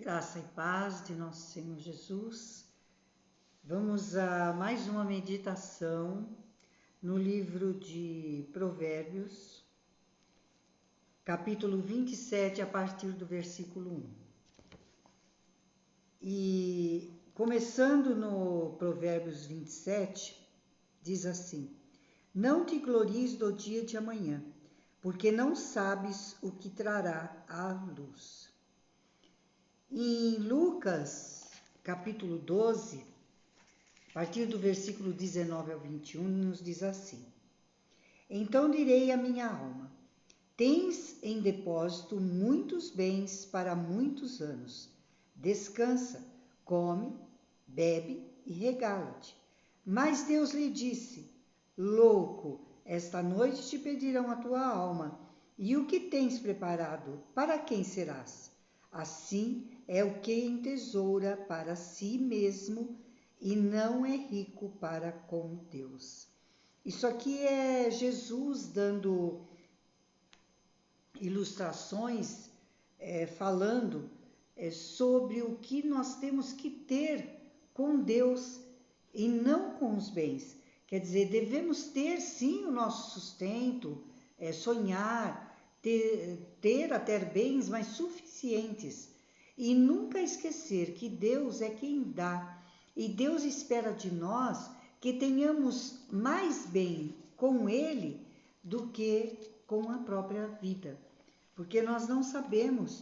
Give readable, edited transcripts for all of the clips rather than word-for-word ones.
Graça e paz de nosso Senhor Jesus. Vamos a mais uma meditação no livro de Provérbios, capítulo 27, a partir do versículo 1. E começando no Provérbios 27, diz assim: Não te glories do dia de amanhã, porque não sabes o que trará a luz. Em Lucas, capítulo 12, a partir do versículo 19 ao 21, nos diz assim: Então direi à minha alma: Tens em depósito muitos bens para muitos anos. Descansa, come, bebe e regala-te. Mas Deus lhe disse: Louco, esta noite te pedirão a tua alma, e o que tens preparado, para quem serás? Assim é o que entesoura para si mesmo e não é rico para com Deus. Isso aqui é Jesus dando ilustrações, falando sobre o que nós temos que ter com Deus e não com os bens. Quer dizer, devemos ter sim o nosso sustento, sonhar, ter até bens, mas suficientes. E nunca esquecer que Deus é quem dá. E Deus espera de nós que tenhamos mais bem com Ele do que com a própria vida. Porque nós não sabemos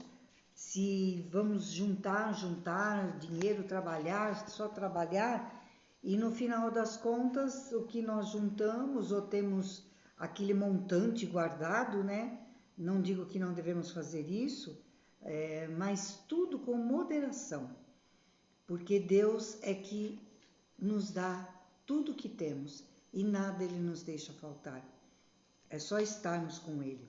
se vamos juntar dinheiro, trabalhar, só trabalhar, e no final das contas o que nós juntamos ou temos aquele montante guardado, né? Não digo que não devemos fazer isso, mas tudo com moderação, porque Deus é que nos dá tudo o que temos e nada Ele nos deixa faltar. É só estarmos com Ele.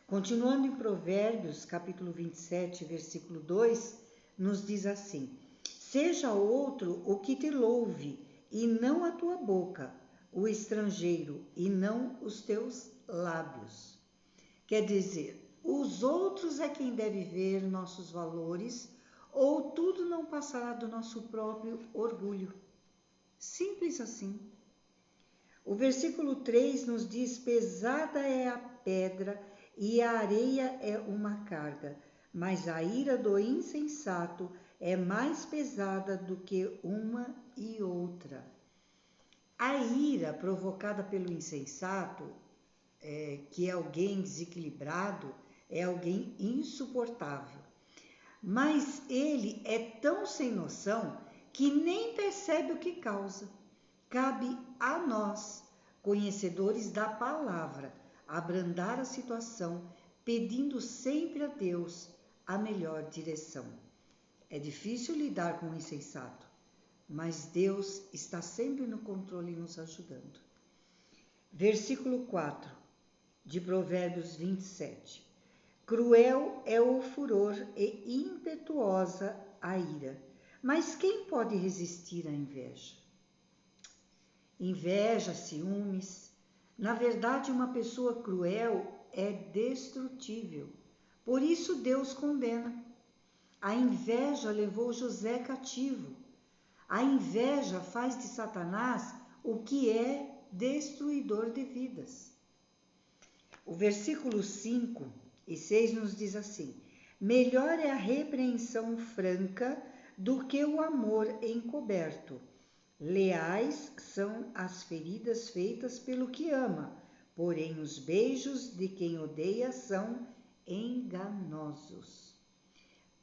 Continuando em Provérbios, capítulo 27, versículo 2, nos diz assim: Seja outro o que te louve, e não a tua boca, o estrangeiro, e não os teus lábios. Quer dizer, os outros é quem deve ver nossos valores, ou tudo não passará do nosso próprio orgulho. Simples assim. O versículo 3 nos diz: Pesada é a pedra e a areia é uma carga, mas a ira do insensato é mais pesada do que uma e outra. A ira provocada pelo insensato, que é alguém desequilibrado, é alguém insuportável. Mas ele é tão sem noção que nem percebe o que causa. Cabe a nós, conhecedores da palavra, abrandar a situação, pedindo sempre a Deus a melhor direção. É difícil lidar com o insensato, mas Deus está sempre no controle e nos ajudando. Versículo 4 de Provérbios 27. Cruel é o furor e impetuosa a ira, mas quem pode resistir à inveja? Inveja, ciúmes. Na verdade, uma pessoa cruel é destrutível. Por isso Deus condena. A inveja levou José cativo. A inveja faz de Satanás o que é destruidor de vidas. O versículo 5 e 6 nos diz assim: Melhor é a repreensão franca do que o amor encoberto. Leais são as feridas feitas pelo que ama, porém os beijos de quem odeia são enganosos.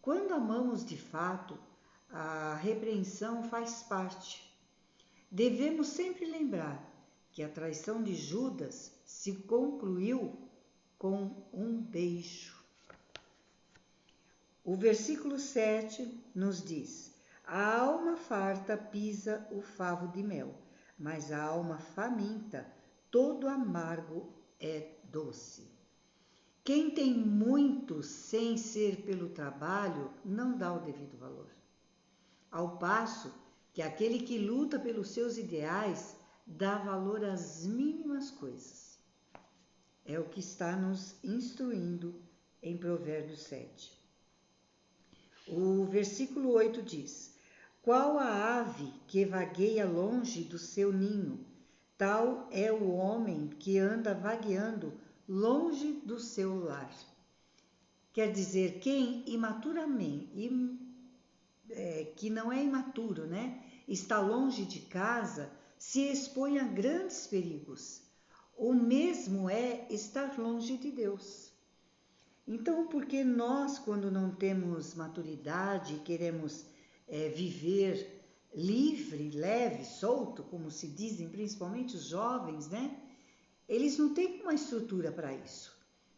Quando amamos de fato, a repreensão faz parte. Devemos sempre lembrar que a traição de Judas se concluiu com um beijo. O versículo 7 nos diz: A alma farta pisa o favo de mel, mas a alma faminta, todo amargo é doce. Quem tem muito sem ser pelo trabalho, não dá o devido valor. Ao passo que aquele que luta pelos seus ideais dá valor às mínimas coisas. É o que está nos instruindo em Provérbios 7. O versículo 8 diz: Qual a ave que vagueia longe do seu ninho? Tal é o homem que anda vagueando longe do seu lar. Quer dizer, quem que não é imaturo, né? Está longe de casa, se expõe a grandes perigos. O mesmo é estar longe de Deus. Então, porque nós, quando não temos maturidade e queremos viver livre, leve, solto, como se dizem, principalmente os jovens, né? Eles não têm uma estrutura para isso.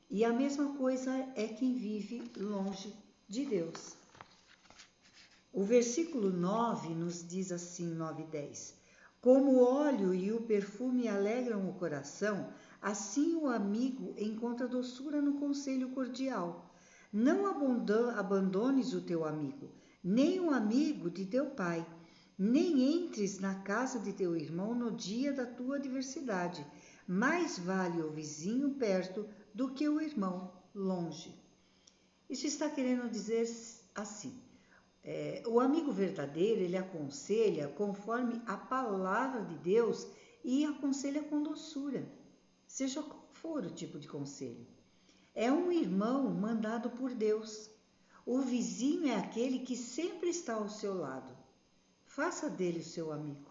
E a mesma coisa é quem vive longe de Deus. O versículo 9 nos diz assim, 9 e 10. Como o óleo e o perfume alegram o coração, assim o amigo encontra doçura no conselho cordial. Não abandones o teu amigo, nem o amigo de teu pai, nem entres na casa de teu irmão no dia da tua adversidade. Mais vale o vizinho perto do que o irmão longe. Isso está querendo dizer assim: o amigo verdadeiro, ele aconselha conforme a palavra de Deus e aconselha com doçura, seja qual for o tipo de conselho. É um irmão mandado por Deus. O vizinho é aquele que sempre está ao seu lado. Faça dele o seu amigo.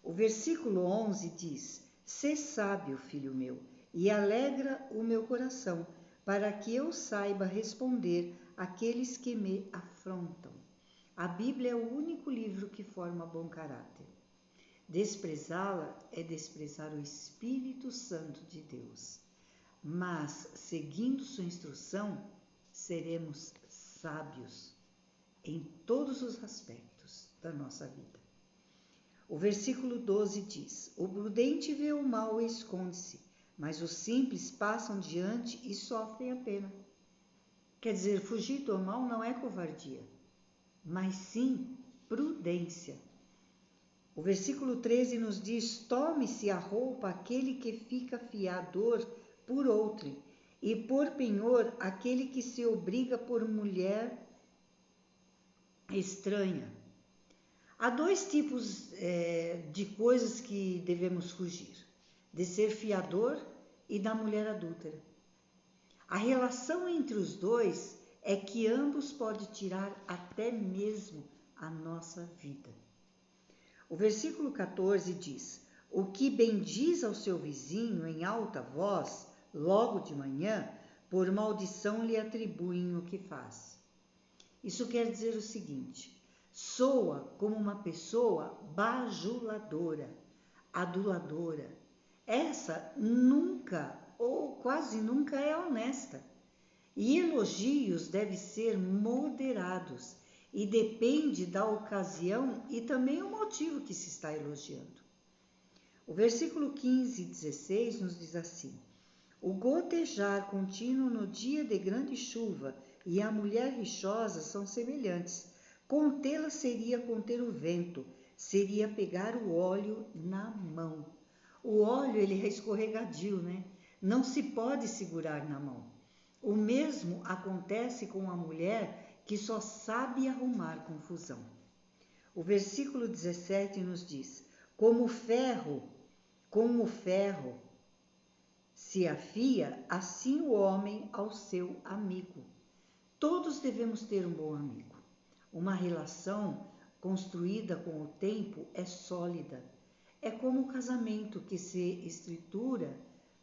O versículo 11 diz: Sê sábio, filho meu, e alegra o meu coração, para que eu saiba responder àqueles que me afrontam. A Bíblia é o único livro que forma bom caráter. Desprezá-la é desprezar o Espírito Santo de Deus. Mas, seguindo sua instrução, seremos sábios em todos os aspectos da nossa vida. O versículo 12 diz: O prudente vê o mal e esconde-se, mas os simples passam diante e sofrem a pena. Quer dizer, fugir do mal não é covardia, mas sim prudência. O versículo 13 nos diz: Tome-se a roupa aquele que fica fiador por outrem, e por penhor aquele que se obriga por mulher estranha. Há dois tipos de coisas que devemos fugir: de ser fiador e da mulher adúltera. A relação entre os dois é que ambos podem tirar até mesmo a nossa vida. O versículo 14 diz: O que bendiz ao seu vizinho em alta voz, logo de manhã, por maldição lhe atribuem o que faz. Isso quer dizer o seguinte: soa como uma pessoa bajuladora, aduladora. Essa nunca ou quase nunca é honesta. E elogios devem ser moderados e depende da ocasião e também o motivo que se está elogiando. O versículo 15 e 16 nos diz assim: O gotejar contínuo no dia de grande chuva e a mulher rixosa são semelhantes. Contê-la seria conter o vento, seria pegar o óleo na mão. O óleo, ele é escorregadio, né? Não se pode segurar na mão. O mesmo acontece com a mulher que só sabe arrumar confusão. O versículo 17 nos diz: com o ferro se afia, assim o homem ao seu amigo. Todos devemos ter um bom amigo. Uma relação construída com o tempo é sólida. É como o casamento que se estrutura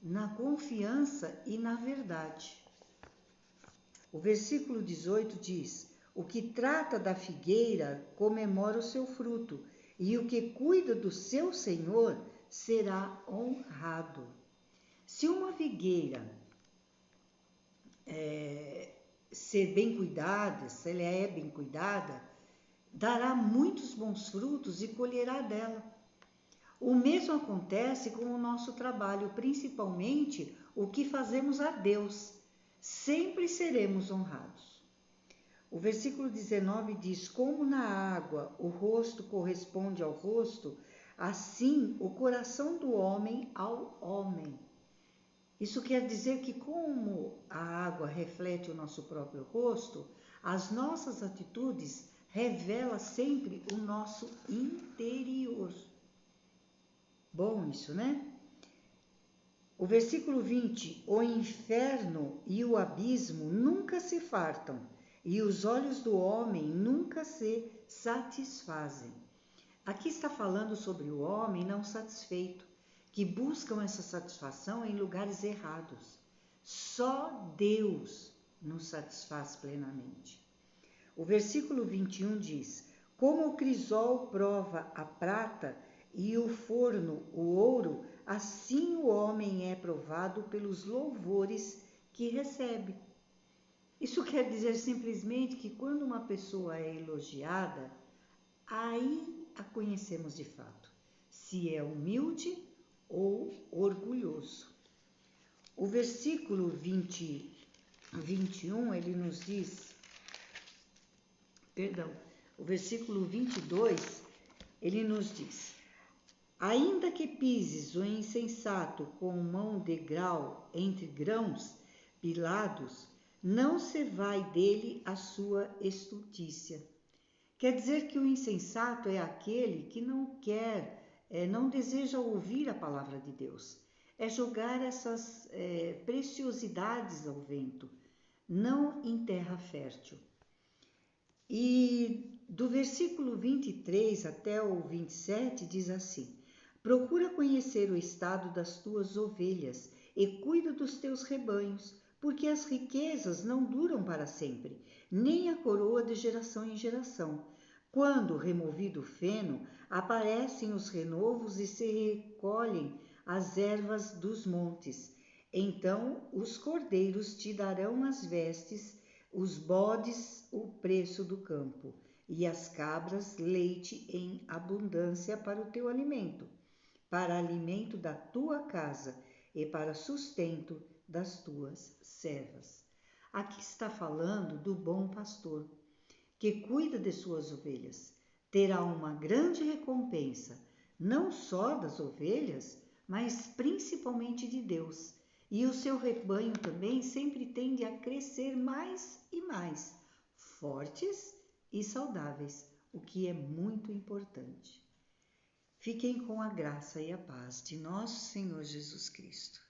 na confiança e na verdade. O versículo 18 diz: O que trata da figueira comemora o seu fruto, e o que cuida do seu senhor será honrado. Se uma figueira ser bem cuidada, se ela é bem cuidada, dará muitos bons frutos e colherá dela. O mesmo acontece com o nosso trabalho, principalmente o que fazemos a Deus. Sempre seremos honrados. O versículo 19 diz: Como na água o rosto corresponde ao rosto, assim o coração do homem ao homem. Isso quer dizer que, como a água reflete o nosso próprio rosto, as nossas atitudes revelam sempre o nosso interior. Bom isso, né? O versículo 20: o inferno e o abismo nunca se fartam, e os olhos do homem nunca se satisfazem. Aqui está falando sobre o homem não satisfeito, que buscam essa satisfação em lugares errados. Só Deus nos satisfaz plenamente. O versículo 21 diz: como o crisol prova a prata e o forno o ouro, assim o homem é provado pelos louvores que recebe. Isso quer dizer simplesmente que quando uma pessoa é elogiada, aí a conhecemos de fato, se é humilde ou orgulhoso. O versículo 21, ele nos diz, o versículo 22, ele nos diz: ainda que pises o insensato com mão de grau entre grãos pilados, não se vai dele a sua estultícia. Quer dizer que o insensato é aquele que não não deseja ouvir a palavra de Deus. É jogar essas preciosidades ao vento, não em terra fértil. E do versículo 23 até o 27 diz assim: procura conhecer o estado das tuas ovelhas e cuida dos teus rebanhos, porque as riquezas não duram para sempre, nem a coroa de geração em geração. Quando removido o feno, aparecem os renovos e se recolhem as ervas dos montes. Então os cordeiros te darão as vestes, os bodes o preço do campo, e as cabras leite em abundância para o teu alimento, para alimento da tua casa e para sustento das tuas servas. Aqui está falando do bom pastor, que cuida de suas ovelhas. Terá uma grande recompensa, não só das ovelhas, mas principalmente de Deus. E o seu rebanho também sempre tende a crescer mais e mais, fortes e saudáveis, o que é muito importante. Fiquem com a graça e a paz de nosso Senhor Jesus Cristo.